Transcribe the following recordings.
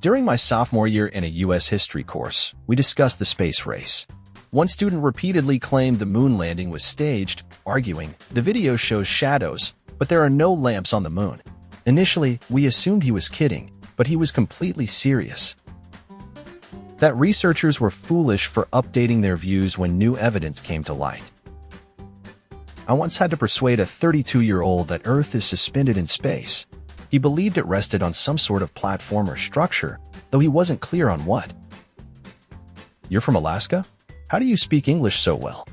During my sophomore year in a U.S. history course, we discussed the space race. One student repeatedly claimed the moon landing was staged, arguing, "The video shows shadows, but there are no lamps on the moon." Initially, we assumed he was kidding, but he was completely serious. That researchers were foolish for updating their views when new evidence came to light. I once had to persuade a 32-year-old that Earth is suspended in space. He believed it rested on some sort of platform or structure, though he wasn't clear on what. You're from Alaska? How do you speak English so well?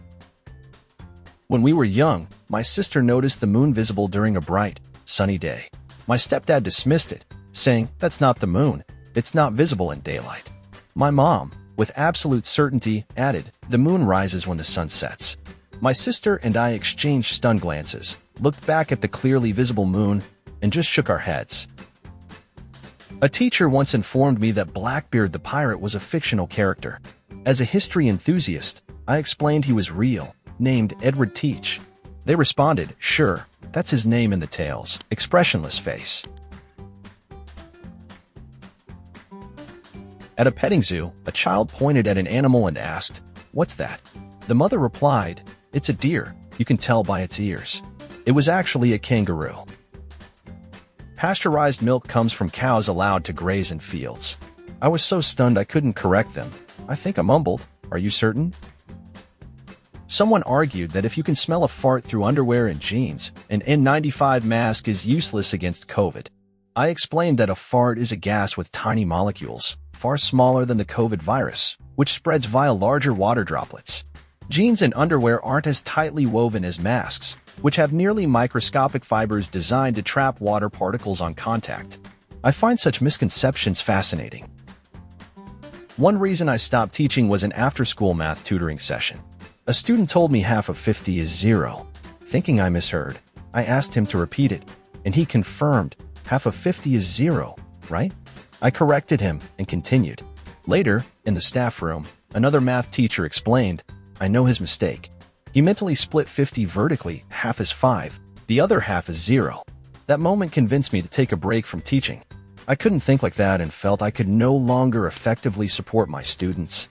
When we were young, my sister noticed the moon visible during a bright, sunny day. My stepdad dismissed it, saying, "That's not the moon. It's not visible in daylight." My mom, with absolute certainty, added, "The moon rises when the sun sets." My sister and I exchanged stunned glances, looked back at the clearly visible moon, and just shook our heads. A teacher once informed me that Blackbeard the pirate was a fictional character. As a history enthusiast, I explained he was real, named Edward Teach. They responded, "Sure, that's his name in the tales." Expressionless face. At a petting zoo, a child pointed at an animal and asked, "What's that?" The mother replied, "It's a deer. You can tell by its ears." It was actually a kangaroo. Pasteurized milk comes from cows allowed to graze in fields. I was so stunned I couldn't correct them. I think I mumbled, "Are you certain?" Someone argued that if you can smell a fart through underwear and jeans, an N95 mask is useless against COVID. I explained that a fart is a gas with tiny molecules, far smaller than the COVID virus, which spreads via larger water droplets. Jeans and underwear aren't as tightly woven as masks, which have nearly microscopic fibers designed to trap water particles on contact. I find such misconceptions fascinating. One reason I stopped teaching was an after-school math tutoring session. A student told me half of 50 is 0. Thinking I misheard, I asked him to repeat it, and he confirmed, "Half of 50 is 0, right?" I corrected him and continued. Later, in the staff room, another math teacher explained, "I know his mistake. He mentally split 50 vertically, half is 5, the other half is 0. That moment convinced me to take a break from teaching. I couldn't think like that and felt I could no longer effectively support my students.